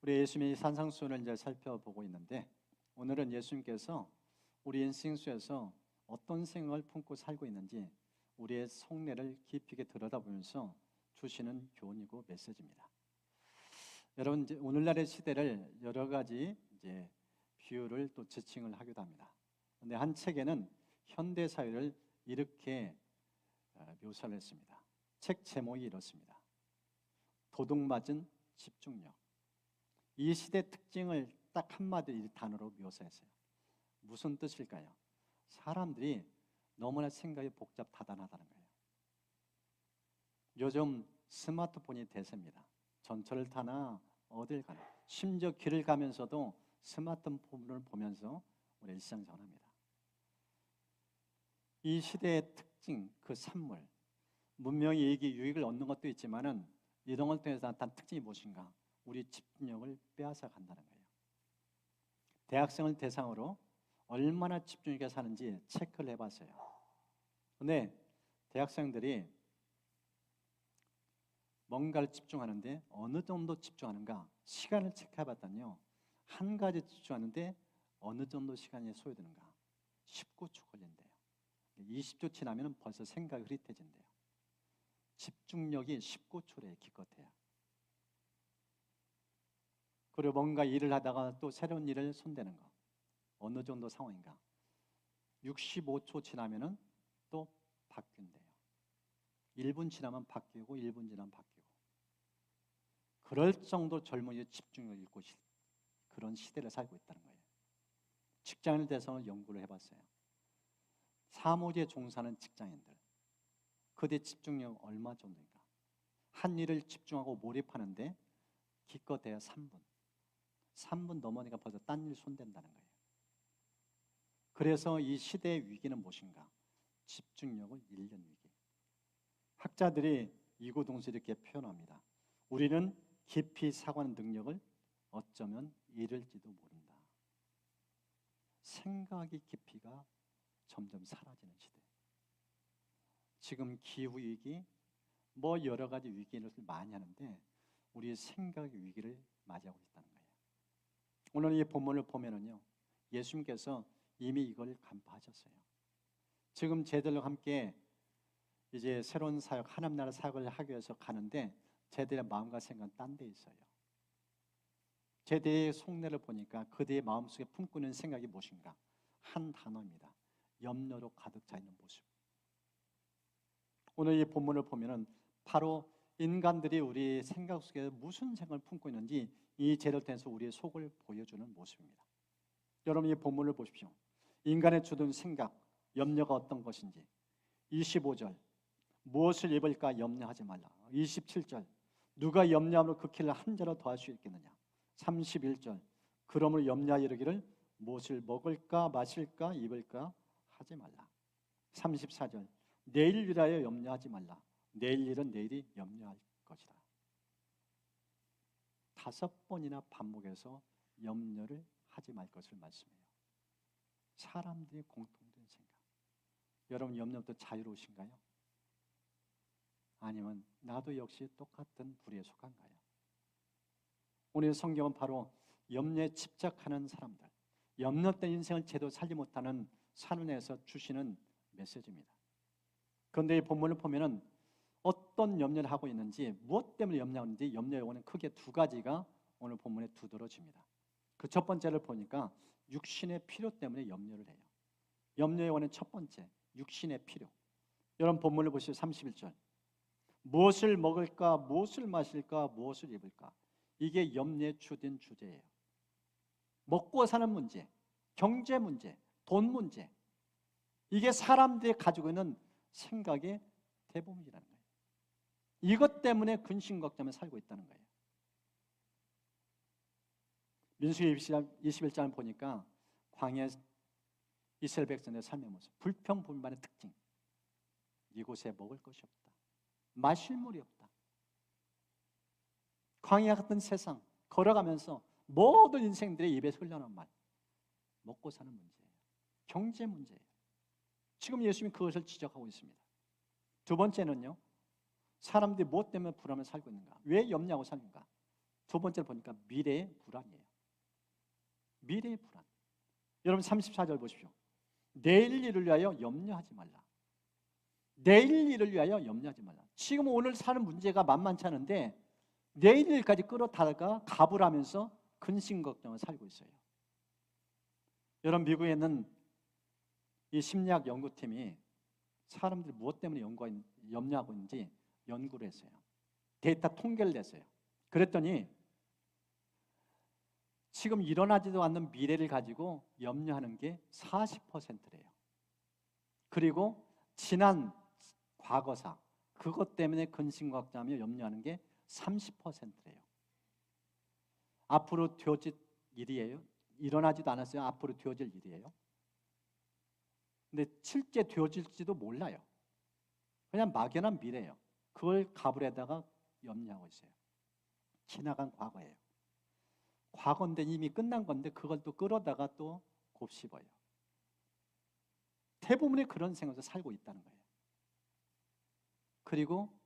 우리 예수님의 산상수훈을 이제 살펴보고 있는데, 오늘은 예수님께서 우리 인생 속에서 어떤 생각을 품고 살고 있는지 우리의 속내를 깊이 있게 들여다보면서 주시는 교훈이고 메시지입니다. 여러분, 이제 오늘날의 시대를 여러 가지 이제 비유를 또 지칭을 하기도 합니다. 그런데 한 책에는 현대 사회를 이렇게 묘사를 했습니다. 책 제목이 이렇습니다. 도둑맞은 집중력. 이 시대 특징을 딱 한마디 이 단어로 묘사했어요. 무슨 뜻일까요? 사람들이 너무나 생각이 복잡 다단하다는 거예요. 요즘 스마트폰이 대세입니다. 전철을 타나 어딜 가나, 심지어 길을 가면서도 스마트폰을 보면서 우리 일상생활을 합니다. 이 시대의 특징, 그 산물, 문명의 이익이 유익을 얻는 것도 있지만은 이런 걸 통해서 나타난 특징이 무엇인가? 우리 집중력을 빼앗아 간다는 거예요. 대학생을 대상으로 얼마나 집중 있게 사는지 체크를 해봤어요. 근데 대학생들이 뭔가를 집중하는데 어느 정도 집중하는가? 시간을 체크해봤더니요, 한 가지 집중하는데 어느 정도 시간이 소요되는가? 19초 걸린대요. 20초 지나면 벌써 생각이 흐릿해진대요. 집중력이 19초래요, 기껏해야. 그리고 뭔가 일을 하다가 또 새로운 일을 손대는 거, 어느 정도 상황인가? 65초 지나면 또 바뀐대요. 1분 지나면 바뀌고 1분 지나면 바뀌고. 그럴 정도 젊은이의 집중력을 잃고 그런 시대를 살고 있다는 거예요. 직장인을 대해서 연구를 해봤어요. 사무직에 종사하는 직장인들, 그들의 집중력 얼마 정도인가? 한 일을 집중하고 몰입하는데 기껏해야 3분 넘으니까 벌써 딴 일 손댄다는 거예요. 그래서 이 시대의 위기는 무엇인가? 집중력을 잃는 위기. 학자들이 이구동성 이렇게 표현합니다. 우리는 깊이 사고하는 능력을 어쩌면 잃을지도 모른다. 생각의 깊이가 점점 사라지는 시대. 지금 기후위기, 뭐 여러 가지 위기를 많이 하는데 우리의 생각의 위기를 맞이하고 있다는 거예요. 오늘 이 본문을 보면은요, 예수님께서 이미 이걸 간파하셨어요. 지금 제들과 함께 이제 새로운 사역, 하나님 나라 사역을 하기 위해서 가는데 제들의 마음과 생각은 딴 데 있어요. 제들의 속내를 보니까 그들의 마음속에 품고 있는 생각이 무엇인가? 한 단어입니다. 염려로 가득 차 있는 모습. 오늘 이 본문을 보면은 바로 인간들이 우리 생각 속에 무슨 생각을 품고 있는지 이 제를 통해서 우리의 속을 보여주는 모습입니다. 여러분, 이 본문을 보십시오. 인간의 주둔 생각, 염려가 어떤 것인지. 25절, 무엇을 입을까 염려하지 말라. 27절, 누가 염려함으로 그 길을 한 자로 더할 수 있겠느냐. 31절, 그러므로 염려하여 이르기를 무엇을 먹을까 마실까 입을까 하지 말라. 34절, 내일 위하여 염려하지 말라. 내일 일은 내일이 염려할 것이다. 5번이나 반복해서 염려를 하지 말 것을 말씀해요. 사람들이 공통된 생각. 여러분, 염려부터 자유로우신가요? 아니면 나도 역시 똑같은 부류에 속한가요? 오늘 성경은 바로 염려에 집착하는 사람들, 염려된 인생을 제대로 살지 못하는 산원에서 주시는 메시지입니다. 그런데 이 본문을 보면은 어떤 염려를 하고 있는지, 무엇 때문에 염려하는지 염려의 원은 크게 두 가지가 오늘 본문에 두드러집니다. 그 첫 번째를 보니까 육신의 필요 때문에 염려를 해요. 염려의 원은 첫 번째, 육신의 필요. 여러분, 본문을 보시죠. 31절, 무엇을 먹을까, 무엇을 마실까, 무엇을 입을까. 이게 염려의 주된 주제예요. 먹고 사는 문제, 경제 문제, 돈 문제, 이게 사람들이 가지고 있는 생각의 대부분이라는 거예요. 이것 때문에 근심 걱정에 살고 있다는 거예요. 민수기 21장을 보니까 광야 이스라엘 백성의 삶의 모습, 불평불만의 특징. 이곳에 먹을 것이 없다, 마실 물이 없다. 광야 같은 세상 걸어가면서 모든 인생들의 입에서 흘러나온 말, 먹고 사는 문제예요. 경제 문제예요. 지금 예수님이 그것을 지적하고 있습니다. 두 번째는요, 사람들이 무엇 때문에 불안을 살고 있는가? 왜 염려하고 사는가? 두 번째로 보니까 미래의 불안이에요. 미래의 불안. 여러분 34절 보십시오. 내일 일을 위하여 염려하지 말라. 내일 일을 위하여 염려하지 말라. 지금 오늘 사는 문제가 만만치 않은데 내일 일까지 끌어다가 갑을 하면서 근심 걱정을 살고 있어요. 여러분 미국에 있는 이 심리학 연구팀이 사람들이 무엇 때문에 염려하고 있는지 연구를 했어요. 데이터 통계를 냈어요. 그랬더니 지금 일어나지도 않는 미래를 가지고 염려하는 게 40%래요. 그리고 지난 과거사, 그것 때문에 근심 걱정하며 염려하는 게 30%래요. 앞으로 되어질 일이에요. 일어나지도 않았어요. 앞으로 되어질 일이에요. 근데 실제 되어질지도 몰라요. 그냥 막연한 미래예요. 그걸 가불에다가 염려하고 있어요. 지나간 과거예요. 과거인데 이미 끝난 건데 그걸 또 끌어다가 또 곱씹어요. 대부분이 그런 생각에서 살고 있다는 거예요. 그리고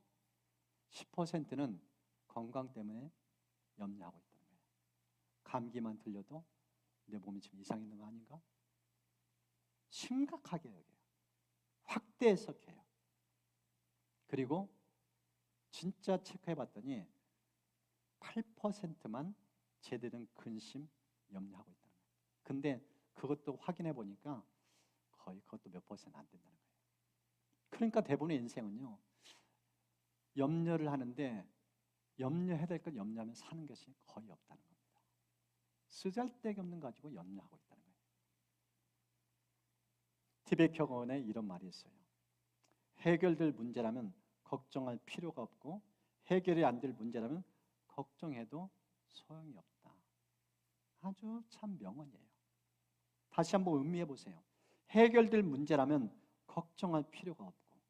10%는 건강 때문에 염려하고 있다는 거예요. 감기만 들려도 내 몸이 지금 이상 있는 거 아닌가? 심각하게 여겨요. 확대 해석해요. 그리고 진짜 체크해봤더니 8%만 제대로 된 근심, 염려하고 있다는 거예요. 근데 그것도 확인해 보니까 거의 그것도 몇 퍼센트 안 된다는 거예요. 그러니까 대부분의 인생은요, 염려를 하는데 염려해야 될 걸 염려하면 사는 것이 거의 없다는 겁니다. 쓰잘데기 없는 거 가지고 염려하고 있다는 거예요. 티베트 격언에 이런 말이 있어요. 해결될 문제라면 걱정할 필요가 없고 해결이 안 될 문제라면 걱정해도 소용이 없다. 아주 참 명언이에요. 다시 한번 음미해 보세요. 해결될 문제라면 걱정할 필요가 없고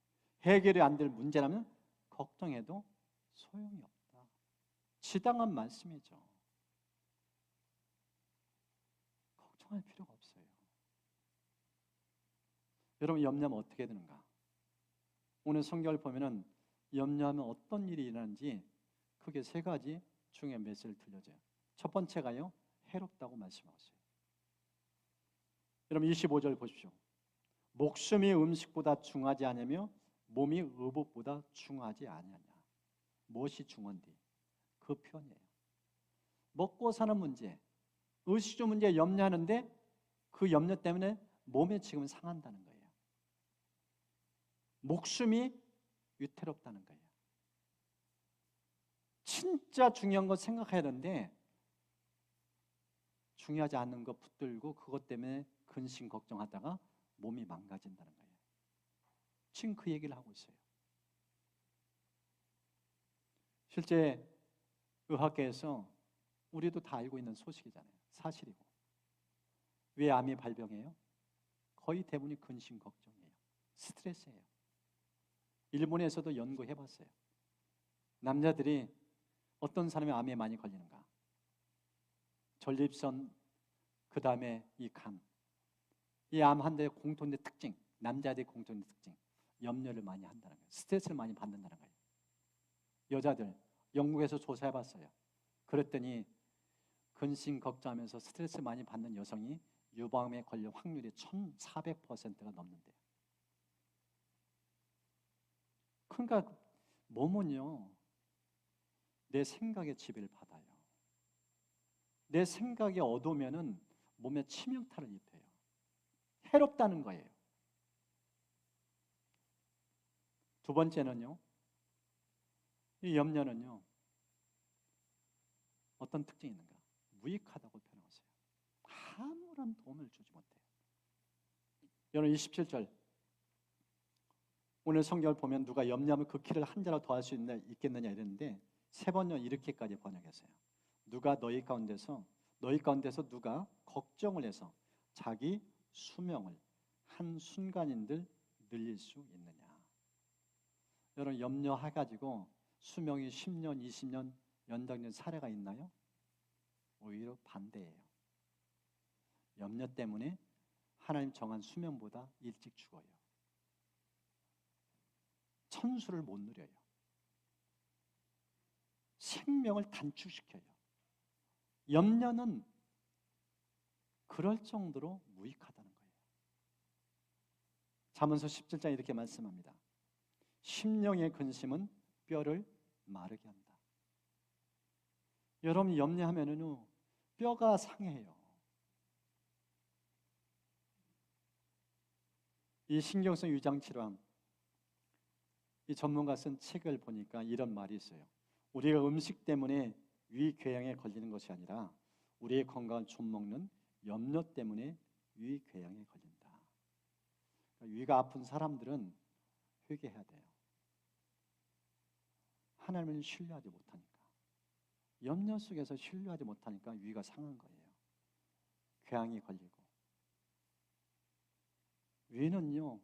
해결이 안 될 문제라면 걱정해도 소용이 없다. 지당한 말씀이죠. 걱정할 필요가 없어요. 여러분 염려하면 어떻게 되는가? 오늘 성경을 보면은 염려하면 어떤 일이 일어나는지 크게 세 가지 중요한 메시지를 들려줘요. 첫 번째가요, 해롭다고 말씀하고 있어요. 여러분 25절 보십시오. 목숨이 음식보다 중하지 않으며 몸이 의복보다 중하지 아니하냐. 무엇이 중한디? 그 표현이에요. 먹고 사는 문제, 의식주 문제에 염려하는데 그 염려 때문에 몸에 지금 상한다는 거예요. 목숨이 위태롭다는 거예요. 진짜 중요한 거 생각해야 되는데 중요하지 않은 거 붙들고 그것 때문에 근심 걱정하다가 몸이 망가진다는 거예요. 지금 그 얘기를 하고 있어요. 실제 의학계에서 우리도 다 알고 있는 소식이잖아요. 사실이고. 왜 암이 발병해요? 거의 대부분이 근심 걱정이에요. 스트레스예요. 일본에서도 연구해봤어요. 남자들이 어떤 사람이 암에 많이 걸리는가? 전립선, 그 다음에 이 간. 이 암 한 대의 공통된 특징, 남자들의 공통된 특징, 염려를 많이 한다는 거예요. 스트레스를 많이 받는다는 거예요. 여자들, 영국에서 조사해봤어요. 그랬더니 근심 걱정하면서 스트레스 많이 받는 여성이 유방암에 걸릴 확률이 1400%가 넘는데요. 그러니까 몸은요, 내 생각에 지배를 받아요. 내 생각이 어두우면은 몸에 치명타를 입혀요. 해롭다는 거예요. 두 번째는요, 이 염려는요, 어떤 특징이 있는가? 무익하다고 표현하고 있어요. 아무런 도움을 주지 못해요. 여러분 27절, 오늘 성경을 보면 누가 염려하면 그 키를 한 자로 더할 수 있겠느냐 이랬는데 세 번요 이렇게까지 번역했어요. 누가 너희 가운데서 누가 걱정을 해서 자기 수명을 한 순간인들 늘릴 수 있느냐. 여러분 염려해가지고 수명이 10년, 20년 연장된 사례가 있나요? 오히려 반대예요. 염려 때문에 하나님 정한 수명보다 일찍 죽어요. 천수를 못 누려요. 생명을 단축시켜요. 염려는 그럴 정도로 무익하다는 거예요. 잠언서 17장 이렇게 말씀합니다. 심령의 근심은 뼈를 마르게 한다. 여러분 염려하면은요 뼈가 상해요. 이 신경성 위장 질환 이 전문가 쓴 책을 보니까 이런 말이 있어요. 우리가 음식 때문에 위궤양에 걸리는 것이 아니라 우리의 건강을 좀먹는 염려 때문에 위궤양에 걸린다. 그러니까 위가 아픈 사람들은 회개해야 돼요. 하나님을 신뢰하지 못하니까, 염려 속에서 신뢰하지 못하니까 위가 상한 거예요. 궤양이 걸리고. 위는요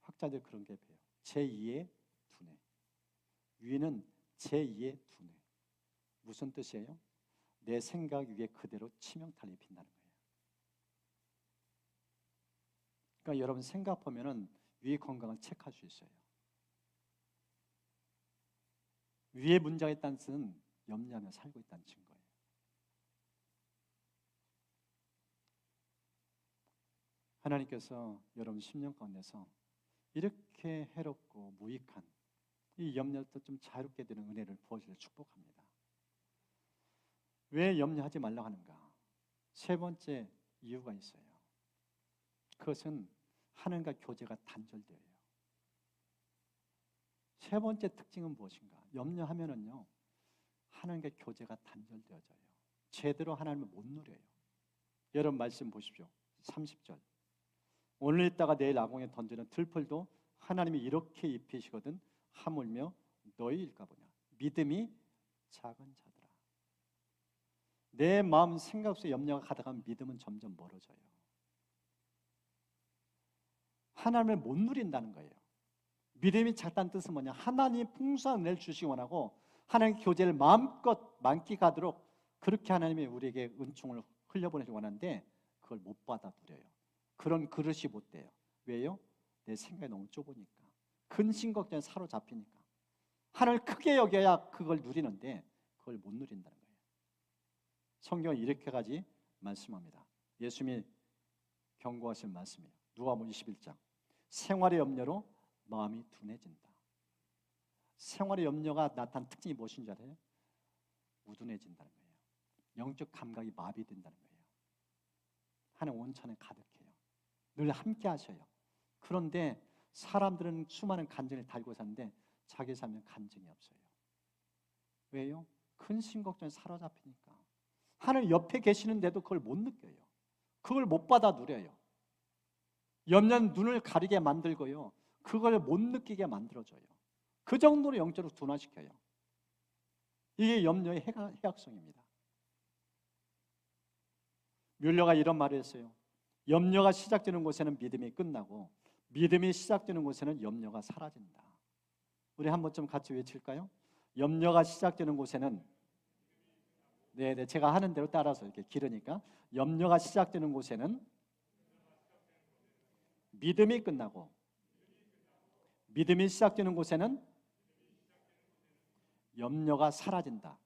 학자들 그런 게 배워요. 제2의 두뇌. 위는 제2의 두뇌. 무슨 뜻이에요? 내 생각 위에 그대로 치명타를 입힌다는 거예요. 그러니까 여러분 생각 보면은 위 건강을 체크할 수 있어요. 위에 문제가 있다는 뜻은 염려하며 살고 있다는 증거예요. 하나님께서 여러분 심령 가운데서 이렇게 해롭고 무익한 이 염려도 좀 자유롭게 되는 은혜를 부어주려 축복합니다. 왜 염려하지 말라고 하는가? 세 번째 이유가 있어요. 그것은 하나님과 교제가 단절되어요. 세 번째 특징은 무엇인가? 염려하면은요 하나님과 교제가 단절되어져요. 제대로 하나님을 못 누려요. 여러분 말씀 보십시오. 30절. 오늘 있다가 내일 아궁에 던지는 들풀도 하나님이 이렇게 입히시거든 하물며 너희일까 보냐. 믿음이 작은 자들아. 내 마음 생각 속에 염려가 가득하면 믿음은 점점 멀어져요. 하나님을 못 누린다는 거예요. 믿음이 작다는 뜻은 뭐냐? 하나님이 풍성한 은혜를 주시기 원하고 하나님의 교제를 마음껏 만끽하도록 그렇게 하나님이 우리에게 은총을 흘려보내기 원하는데 그걸 못 받아 누려요. 그런 그릇이 못 돼요. 왜요? 내 생각이 너무 좁으니까. 근심 걱정에 사로잡히니까. 하나님을 크게 여겨야 그걸 누리는데 그걸 못 누린다는 거예요. 성경은 이렇게까지 말씀합니다. 예수님이 경고하신 말씀이에요. 누가복음 21장. 생활의 염려로 마음이 둔해진다. 생활의 염려가 나타난 특징이 무엇인지 알아요? 우둔해진다는 거예요. 영적 감각이 마비된다는 거예요. 하나님 온천에 가득해요. 늘 함께 하셔요. 그런데 사람들은 수많은 간증을 달고 사는데 자기 삶에 간증이 없어요. 왜요? 근심 걱정에 사로잡히니까. 하나님 옆에 계시는데도 그걸 못 느껴요. 그걸 못 받아 누려요. 염려는 눈을 가리게 만들고요. 그걸 못 느끼게 만들어줘요. 그 정도로 영적으로 둔화시켜요. 이게 염려의 해악성입니다. 뮬러가 이런 말을 했어요. 염려가 시작되는 곳에는 믿음이 끝나고 믿음이 시작되는 곳에는 염려가 사라진다. 우리 한번 좀 같이 외칠까요? 염려가 시작되는 곳에는 네, 제가 하는 대로 따라서 이렇게 기르니까 염려가 시작되는 곳에는 믿음이 끝나고 믿음이 시작되는 곳에는 염려가 사라진다.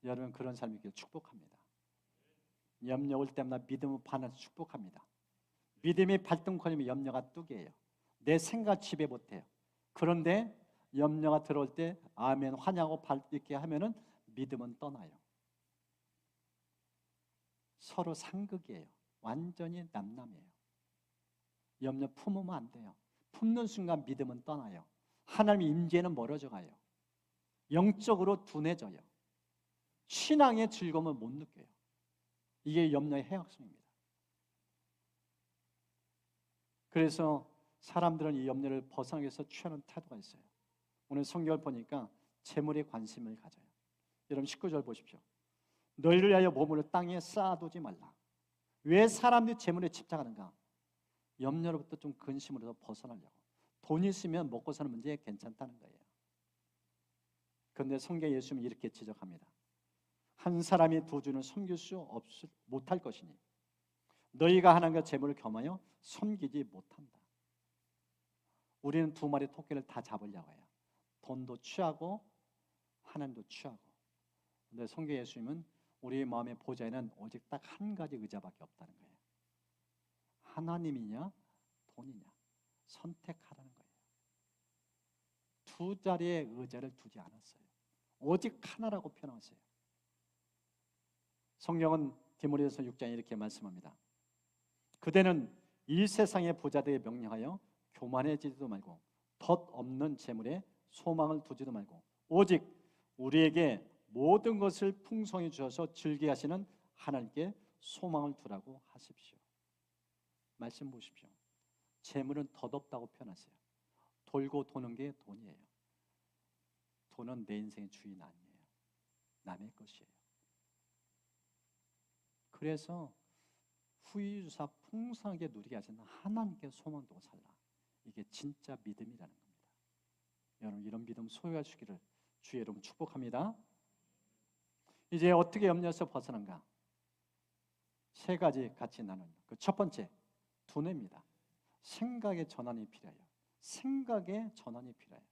여러분 그런 삶이 있기를 축복합니다. 염려 올 때마다 믿음을 반해서 축복합니다. 믿음이 발등거리면 염려가 뚝이에요. 내 생각 지배 못해요. 그런데 염려가 들어올 때 아멘 환영하고 발 있게 하면은 믿음은 떠나요. 서로 상극이에요. 완전히 남남이에요. 염려 품으면 안 돼요. 품는 순간 믿음은 떠나요. 하나님의 임재는 멀어져 가요. 영적으로 둔해져요. 신앙의 즐거움을 못 느껴요. 이게 염려의 해악성입니다. 그래서 사람들은 이 염려를 벗어나기 위해서 취하는 태도가 있어요. 오늘 성경을 보니까 재물에 관심을 가져요. 여러분 19절 보십시오. 너희를 위하여 보물을 땅에 쌓아두지 말라. 왜 사람들이 재물에 집착하는가? 염려로부터 좀 근심으로서 벗어나려고. 돈 있으면 먹고 사는 문제 괜찮다는 거예요. 그런데 성경 예수님은 이렇게 지적합니다. 한 사람이 두 주는 섬길 수 못할 것이니 너희가 하나님과 재물을 겸하여 섬기지 못한다. 우리는 두 마리 토끼를 다 잡으려고 해요. 돈도 취하고 하나님도 취하고 근데 성경 예수님은 우리 마음의 보좌에는 오직 딱 한 가지 의자밖에 없다는 거예요. 하나님이냐 돈이냐 선택하라는 거예요. 두 자리의 의자를 두지 않았어요. 오직 하나라고 표현하세요. 성경은 디모데전서 6장에 이렇게 말씀합니다. 그대는 이 세상의 부자들에게 명령하여 교만해지지도 말고 덧없는 재물에 소망을 두지도 말고 오직 우리에게 모든 것을 풍성히 주셔서 즐기게 하시는 하나님께 소망을 두라고 하십시오. 말씀 보십시오. 재물은 덧없다고 표현하세요. 돌고 도는 게 돈이에요. 돈은 내 인생의 주인 아니에요. 남의 것이에요. 그래서 후이주사 풍성하게 누리게 하시는 하나님께 소망 두고 살라. 이게 진짜 믿음이라는 겁니다. 여러분 이런 믿음 소유하시기를 주의 이름 축복합니다. 이제 어떻게 염려에서 벗어난가? 세 가지 같이 나누는 그 첫 번째 두뇌입니다. 생각의 전환이 필요해요. 생각의 전환이 필요해요.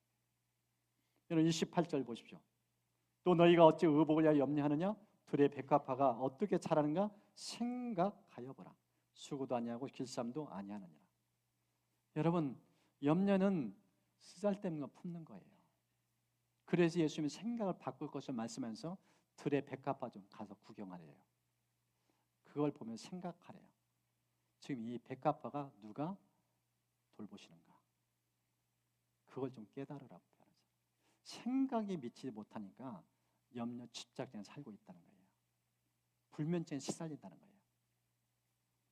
여러분 28절 보십시오. 또 너희가 어찌 의복을 위하여 염려하느냐? 들의 백합화가 어떻게 자라는가? 생각하여 보라. 수고도 아니하고 길쌈도 아니하느니라. 여러분 염려는 쓰잘데없는 거 품는 거예요. 그래서 예수님이 생각을 바꿀 것을 말씀하면서 들의 백합화 좀 가서 구경하래요. 그걸 보면 생각하래요. 지금 이 백합화가 누가 돌보시는가? 그걸 좀 깨달으라고 표현하죠. 생각이 미치지 못하니까 염려 집착에 살고 있다는 거예요. 불면증에 시달린다는 거예요.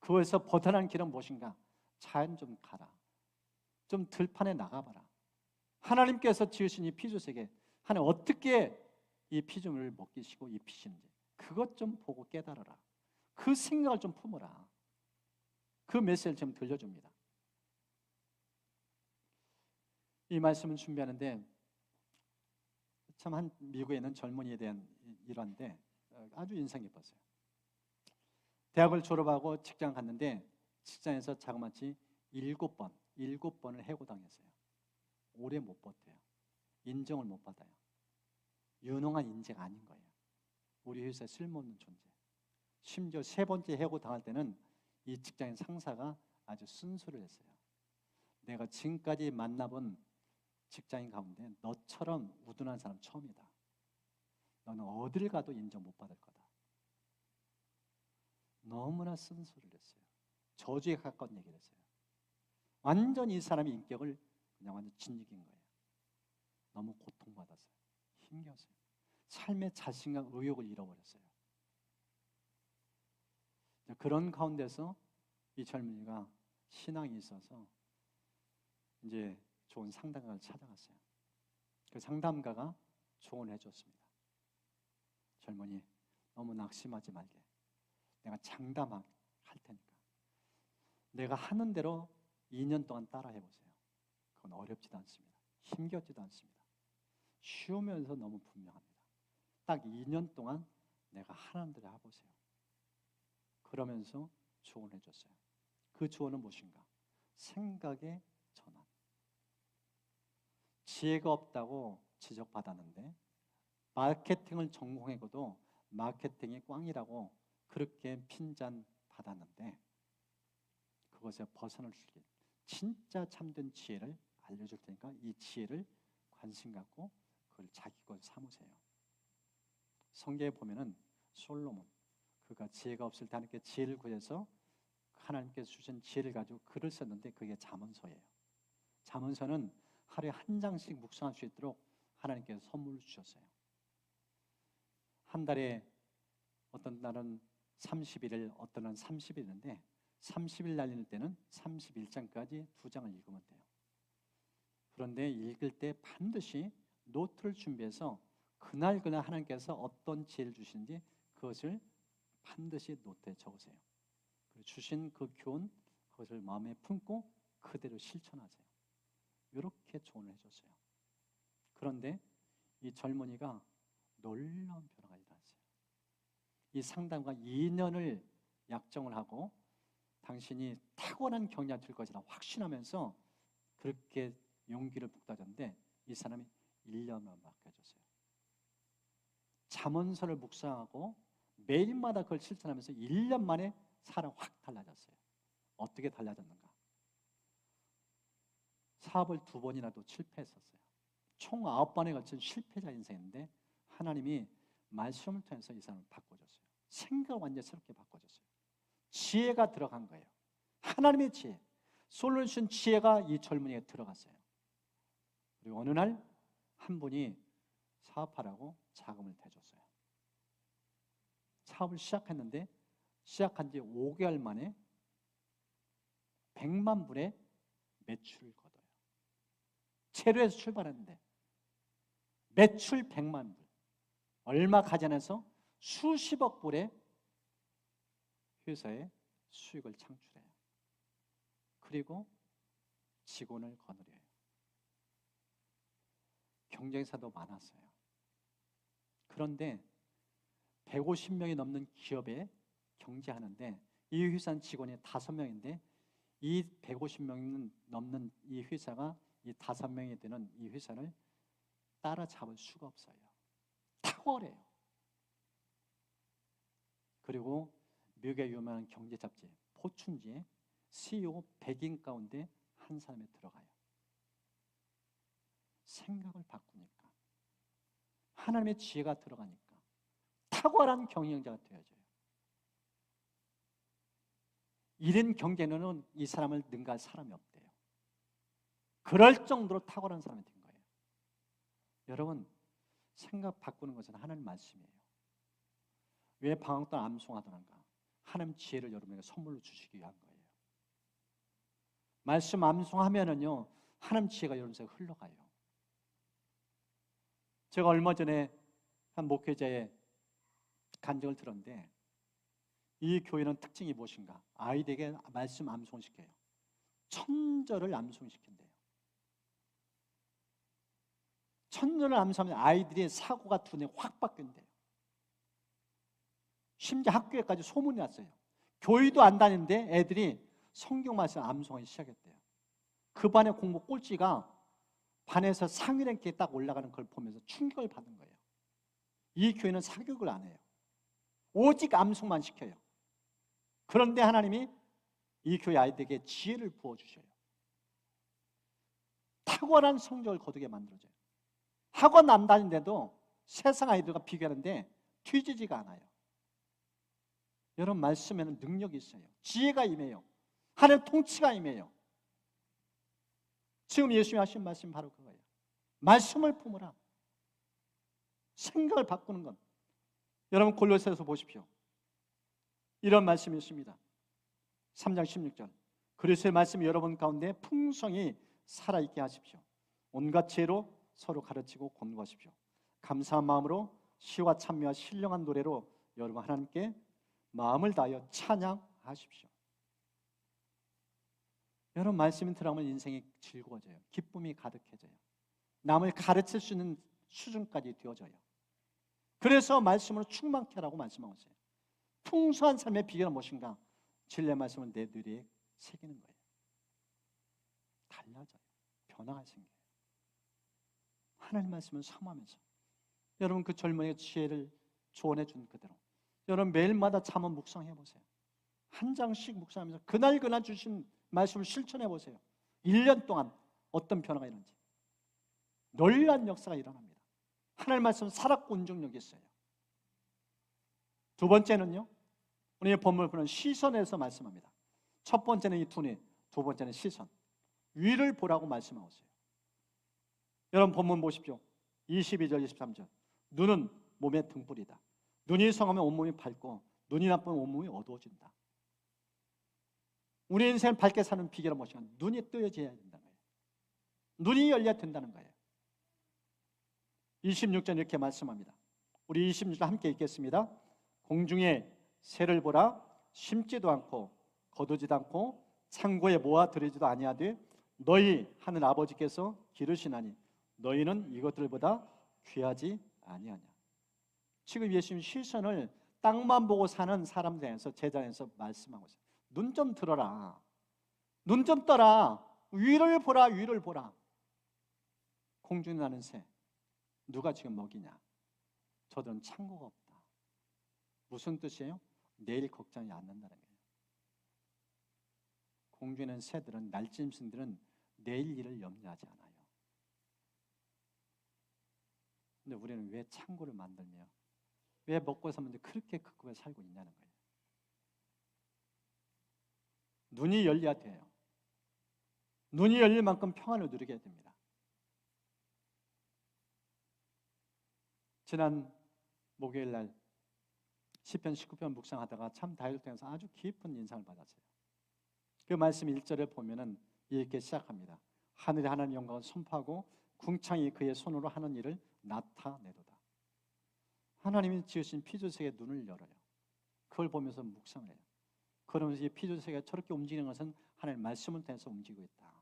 그것에서 벗어나는 길은 무엇인가? 자연 좀 가라. 좀 들판에 나가봐라. 하나님께서 지으신 이 피조세계 하나님 어떻게 이 피조물을 먹이시고 입히시는지 그것 좀 보고 깨달아라. 그 생각을 좀 품어라. 그 메시지를 좀 들려줍니다. 이 말씀을 준비하는데 참 한 미국에 있는 젊은이에 대한 일화인데 아주 인상 깊었어요. 대학을 졸업하고 직장 갔는데 직장에서 자그마치 7번을 해고당했어요. 오래 못 버텨요. 인정을 못 받아요. 유능한 인재가 아닌 거예요. 우리 회사에 쓸모없는 존재. 심지어 3번째 해고당할 때는 이 직장인 상사가 아주 쓴소리를 했어요. 내가 지금까지 만나본 직장인 가운데 너처럼 우둔한 사람 처음이다. 너는 어딜 가도 인정 못 받을 거다. 너무나 쓴소리를 했어요. 저주에 가까운 얘기를 했어요. 완전히 이 사람의 인격을 그냥 완전 짓이긴 거예요. 너무 고통받았어요. 힘겨웠어요. 삶의 자신감, 의욕을 잃어버렸어요. 그런 가운데서 이 젊은이가 신앙이 있어서 이제 좋은 상담가를 찾아갔어요. 그 상담가가 조언을 해줬습니다. 젊은이 너무 낙심하지 말게. 내가 장담할 테니까 내가 하는 대로 2년 동안 따라 해보세요. 그건 어렵지도 않습니다. 힘겹지도 않습니다. 쉬우면서 너무 분명합니다. 딱 2년 동안 내가 하는 대로 해보세요. 그러면서 조언해 줬어요. 그 조언은 무엇인가? 생각의 전환. 지혜가 없다고 지적받았는데 마케팅을 전공해고도 마케팅이 꽝이라고 그렇게 핀잔받았는데 그것에 벗어날 수 있게 진짜 참된 지혜를 알려줄 테니까 이 지혜를 관심 갖고 그걸 자기 것 삼으세요. 성경에 보면은 솔로몬 그가 지혜가 없을 때 하나님께 지혜를 구해서 하나님께서 주신 지혜를 가지고 글을 썼는데 그게 잠언서예요. 잠언서는 하루에 한 장씩 묵상할 수 있도록 하나님께서 선물을 주셨어요. 한 달에 어떤 날은 31일, 어떤 날은 30일인데 30일 날릴 때는 31장까지 2장을 읽으면 돼요. 그런데 읽을 때 반드시 노트를 준비해서 그날 하나님께서 어떤 지혜를 주시는지 그것을 반드시 노트에 적으세요. 그리고 주신 그 교훈 그것을 마음에 품고 그대로 실천하세요. 이렇게 조언을 해줬어요. 그런데 이 젊은이가 놀라운 변화가 일어났어요. 이 상담가 2년을 약정을 하고 당신이 타고난 경력이 될 것이라 확신하면서 그렇게 용기를 북돋았는데 이 사람이 1년만 맡겨줬어요. 잠언서를 묵상하고 매일마다 그걸 실천하면서 1년 만에 사람 확 달라졌어요. 어떻게 달라졌는가? 사업을 2번이나도 실패했었어요. 총 9번에 걸친 실패자 인생인데 하나님이 말씀을 통해서 이 사람을 바꿔줬어요. 생각을 완전히 새롭게 바꿔줬어요. 지혜가 들어간 거예요. 하나님의 지혜, 솔루션 지혜가 이 젊은이에 들어갔어요. 그리고 어느 날 한 분이 사업하라고 자금을 대줬어요. 사업을 시작했는데 시작한 지 5개월 만에 100만 불의 매출을 거둬요. 재료에서 출발했는데 매출 100만 불, 얼마 가져내서 수십억 불의 회사에 수익을 창출해요. 그리고 직원을 거느려요. 경쟁사도 많았어요. 그런데 150명이 넘는 기업에 경제하는데 이 회사는 직원이 5명인데 이 150명 넘는 이 회사가 이 5명이 되는 이 회사를 따라잡을 수가 없어요. 탁월해요. 그리고 미국의 유명한 경제 잡지 포춘지에 CEO 100인 가운데 한 사람이 들어가요. 생각을 바꾸니까, 하나님의 지혜가 들어가니까 탁월한 경영자가 되어져요. 이런 경제는 이 사람을 능가할 사람이 없대요. 그럴 정도로 탁월한 사람이 된 거예요. 여러분, 생각 바꾸는 것은 하나님 말씀이에요. 왜 방학 동안 암송하더란가? 하나님 지혜를 여러분에게 선물로 주시기 위한 거예요. 말씀 암송하면은요, 하나님 지혜가 여러분에게 흘러가요. 제가 얼마 전에 한 목회자의 간증을 들었는데 이 교회는 특징이 무엇인가? 아이들에게 말씀 암송시켜요. 천절을 암송시킨대요. 천절을 암송하면 아이들의 사고가 두뇌 확 바뀐대요. 심지어 학교에까지 소문이 났어요. 교회도 안 다니는데 애들이 성경 말씀 암송하기 시작했대요. 그 반의 공부 꼴찌가 반에서 상위 랭크에 딱 올라가는 걸 보면서 충격을 받은 거예요. 이 교회는 사교육을 안 해요. 오직 암송만 시켜요. 그런데 하나님이 이 교회 아이들에게 지혜를 부어주셔요. 탁월한 성적을 거두게 만들어줘요. 학원 안 다니는데도 세상 아이들과 비교하는데 뒤지지가 않아요. 여러분, 말씀에는 능력이 있어요. 지혜가 임해요. 하나님의 통치가 임해요. 지금 예수님이 하신 말씀이 바로 그거예요. 말씀을 품으라. 생각을 바꾸는 것. 여러분, 골로새서 보십시오. 이런 말씀이 있습니다. 3장 16절. 그리스도의 말씀이 여러분 가운데 풍성히 살아있게 하십시오. 온갖 지혜로 서로 가르치고 권고하십시오. 감사한 마음으로 시와 찬미와 신령한 노래로 여러분 하나님께 마음을 다하여 찬양하십시오. 여러분, 말씀이 들어가면 인생이 즐거워져요. 기쁨이 가득해져요. 남을 가르칠 수 있는 수준까지 되어져요. 그래서 말씀으로 충만케 하라고 말씀하고 있어요. 풍성한 삶의 비결은 무엇인가? 진리의 말씀을 내 뇌리에 새기는 거예요. 달라져요. 변화가 생겨요. 하나님 말씀을 사모하면서 여러분, 그 젊은이의 지혜를 조언해 준 그대로 여러분 매일마다 잠언 묵상해 보세요. 한 장씩 묵상하면서 그날 주신 말씀을 실천해 보세요. 1년 동안 어떤 변화가 일어난지 놀라운 역사가 일어납니다. 하나님 말씀은 살았고 운정력이 있어요. 두 번째는요, 오늘 본문을 보는 시선에서 말씀합니다. 첫 번째는 이 두뇌, 두 번째는 시선. 위를 보라고 말씀하고 있어요. 여러분, 본문 보십시오. 22절, 23절. 눈은 몸의 등불이다. 눈이 성하면 온몸이 밝고 눈이 나쁘면 온몸이 어두워진다. 우리 인생을 밝게 사는 비결은 무엇인가? 눈이 뜨여져야 된다는 거예요. 눈이 열려야 된다는 거예요. 26절 이렇게 말씀합니다. 우리 26절 함께 읽겠습니다. 공중에 새를 보라. 심지도 않고 거두지도 않고 창고에 모아 들이지도 아니하되 너희 하늘 아버지께서 기르시나니 너희는 이것들보다 귀하지 아니하냐. 지금 예수님 시선을 땅만 보고 사는 사람들에서 제자에서 말씀하고 있어요. 눈 좀 들어라. 눈 좀 떠라. 위를 보라. 위를 보라. 공중에 나는 새 누가 지금 먹이냐? 저들은 창고가 없다. 무슨 뜻이에요? 내일 걱정이 안 난다는 거예요. 공중에 있는 새들은, 날짐승들은 내일 일을 염려하지 않아요. 근데 우리는 왜 창고를 만들며 왜 먹고 사는데 그렇게 급급하게 살고 있냐는 거예요. 눈이 열려야 돼요. 눈이 열릴 만큼 평안을 누리게 됩니다. 지난 목요일 날 시편 19편 묵상하다가 참 다윗을 통해서 아주 깊은 인상을 받았어요. 그 말씀 1절을 보면은 이렇게 시작합니다. 하늘의 하나님 영광을 선포하고 궁창이 그의 손으로 하는 일을 나타내도다. 하나님이 지으신 피조세계의 눈을 열어요. 그걸 보면서 묵상을 해요. 그러면서 이 피조세계가 저렇게 움직이는 것은 하나님의 말씀을 통해서 움직이고 있다.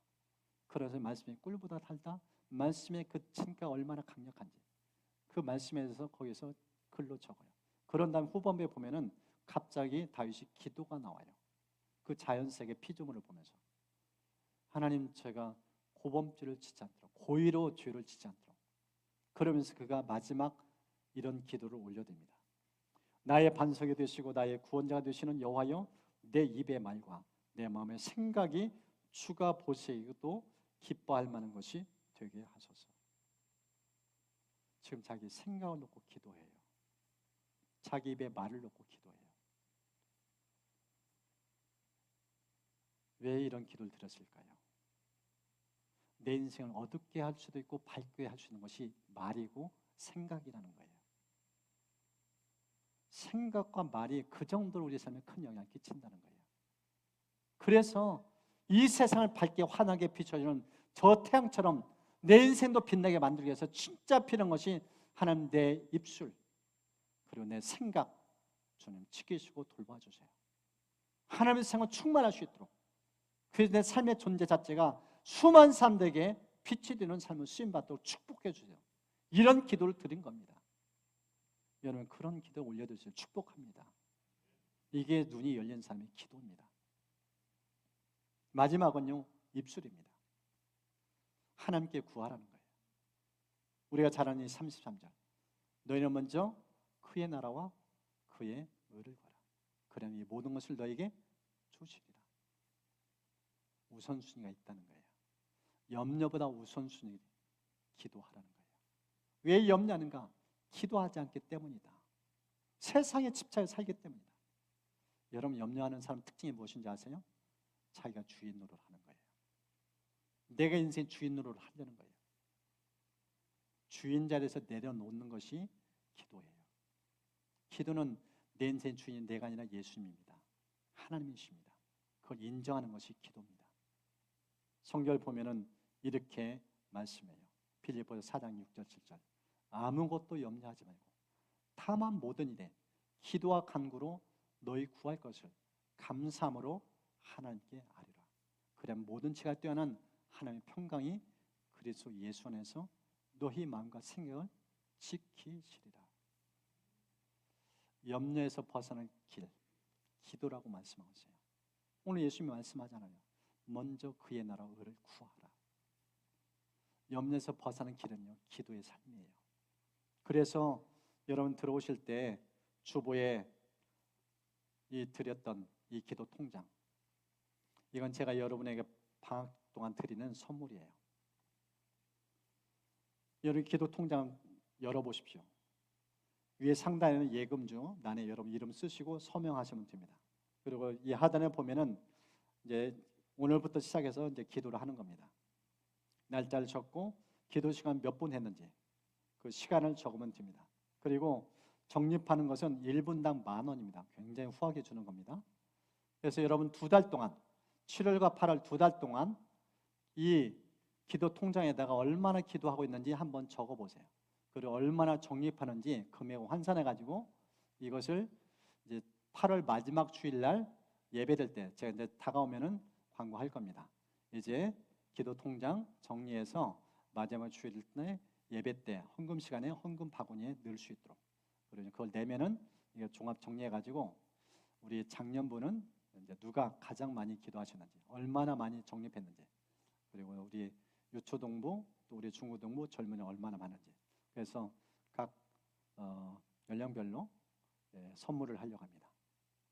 그래서 말씀이 꿀보다 달다. 말씀의 그 진가가 얼마나 강력한지 그 말씀에 대해서 거기서 글로 적어요. 그런 다음 후반부에 보면은 갑자기 다윗이 기도가 나와요. 그 자연세계 피조물을 보면서 하나님, 제가 고범죄를 짓지 않도록, 고의로 죄를 짓지 않도록. 그러면서 그가 마지막 이런 기도를 올려드립니다. 나의 반석이 되시고 나의 구원자가 되시는 여호와여, 내 입의 말과 내 마음의 생각이 주가 보시기도 기뻐할 만한 것이 되게 하소서. 지금 자기 생각을 놓고 기도해요. 자기 입에 말을 놓고 기도해요. 왜 이런 기도를 드렸을까요? 내 인생을 어둡게 할 수도 있고 밝게 할 수 있는 것이 말이고 생각이라는 거예요. 생각과 말이 그 정도로 우리 삶에 큰 영향을 끼친다는 거예요. 그래서 이 세상을 밝게 환하게 비춰주는 저 태양처럼 내 인생도 빛나게 만들기 위해서 진짜 필요한 것이 하나님, 내 입술 그리고 내 생각 주님 지키시고 돌봐주세요. 하나님의 생각을 충만할 수 있도록, 그래서 내 삶의 존재 자체가 수많은 사람들에게 빛이 되는 삶을 쓰임받도록 축복해 주세요. 이런 기도를 드린 겁니다. 여러분, 그런 기도 올려드리세요. 축복합니다. 이게 눈이 열린 사람의 기도입니다. 마지막은요, 입술입니다. 하나님께 구하라는 거예요. 우리가 잘 아는 이 33절, 너희는 먼저 그의 나라와 그의 의를 구하라. 그러면 이 모든 것을 너에게 주시리라. 우선순위가 있다는 거예요. 염려보다 우선순위 기도하라는 거예요. 왜 염려하는가? 기도하지 않기 때문이다. 세상에 집착해 살기 때문이다. 여러분, 염려하는 사람 특징이 무엇인지 아세요? 자기가 주인 노릇을 하는 거예요. 내가 인생 주인 노릇을 하려는 거예요. 주인 자리에서 내려놓는 것이 기도예요. 기도는 내 인생 주인이 내가 아니라 예수님입니다. 하나님이십니다. 그걸 인정하는 것이 기도입니다. 성경을 보면은 이렇게 말씀해요. 빌립보서 4장 6절 7절, 아무것도 염려하지 말고 다만 모든 일에 기도와 간구로 너희 구할 것을 감사함으로 하나님께 아뢰라. 그래 모든 지가 뛰어난 하나님의 평강이 그리스도 예수 안에서 너희 마음과 생각을 지키시리라. 염려에서 벗어날 길, 기도라고 말씀하고 있어요. 오늘 예수님이 말씀하잖아요. 먼저 그의 나라와 의를 구하라. 염려에서 벗어나는 길은요, 기도의 삶이에요. 그래서 여러분 들어오실 때 주보에 드렸던 이 기도 통장, 이건 제가 여러분에게 방학 동안 드리는 선물이에요. 여러분 기도 통장 열어보십시오. 위에 상단에는 예금주, 난에 여러분 이름 쓰시고 서명하시면 됩니다. 그리고 이 하단에 보면은 이제 오늘부터 시작해서 이제 기도를 하는 겁니다. 날짜를 적고 기도 시간 몇 분 했는지 그 시간을 적으면 됩니다. 그리고 적립하는 것은 1분당 10,000원입니다. 굉장히 후하게 주는 겁니다. 그래서 여러분 2달 동안, 7월과 8월 2달 동안 이 기도 통장에다가 얼마나 기도하고 있는지 한번 적어보세요. 그리고 얼마나 적립하는지 금액을 환산해 가지고 이것을 이제 8월 마지막 주일날 예배될 때 제가 이제 다가오면은 광고할 겁니다. 이제 기도 통장 정리해서 마지막 주일 날 예배 때 헌금 시간에 헌금 바구니에 넣을 수 있도록, 그리고 그걸 내면은 이거 종합 정리해 가지고 우리 작년부는 이제 누가 가장 많이 기도하셨는지, 얼마나 많이 적립했는지, 그리고 우리 유초동부 또 우리 중고동부 젊은이 얼마나 많은지, 그래서 각 연령별로 선물을 하려고 합니다.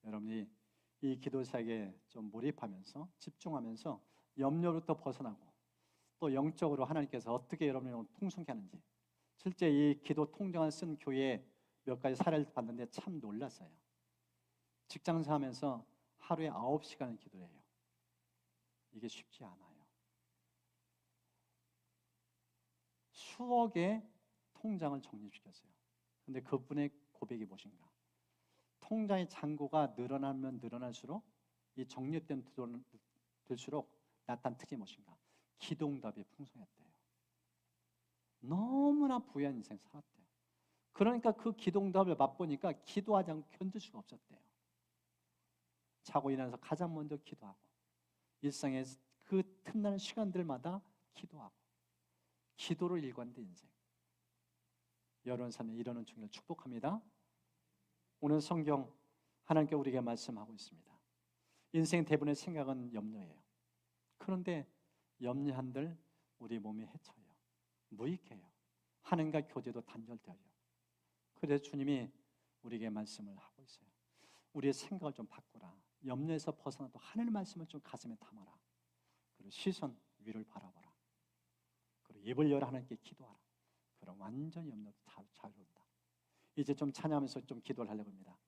여러분이 이 기도 사역에 좀 몰입하면서 집중하면서 염려부터 벗어나고 또 영적으로 하나님께서 어떻게 여러분을 풍성케 하는지, 실제 이 기도 통장을 쓴 교회에 몇 가지 사례를 봤는데 참 놀랐어요. 직장생활 하면서 하루에 9시간을 기도해요. 이게 쉽지 않아요. 수억의 통장을 적립시켰어요. 근데 그분의 고백이 무엇인가? 통장의 잔고가 늘어나면 늘어날수록 이 적립된 돈은 들수록 나타난 특징이 무엇인가? 기도응답이 풍성했대요. 너무나 부유한 인생 살았대요. 그러니까 그 기도응답을 맛보니까 기도하지 않고 견딜 수가 없었대요. 자고 일어나서 가장 먼저 기도하고 일상의 그 틈나는 시간들마다 기도하고 기도로 일관된 인생. 여러분 삶에 이러는 중을 축복합니다. 오늘 성경 하나님께 우리에게 말씀하고 있습니다. 인생 대부분의 생각은 염려예요. 그런데 염려한들 우리 몸에 해쳐요. 무익해요. 하나님과 교제도 단절되어요. 그래서 주님이 우리에게 말씀을 하고 있어요. 우리의 생각을 좀 바꾸라. 염려에서 벗어나도 하나님의 말씀을 좀 가슴에 담아라. 그리고 시선 위를 바라보라. 그리고 입을 열어 하나님께 기도하라. 그럼 완전히 염려도 자유로운다. 이제 좀 찬양하면서 좀 기도를 하려고 합니다.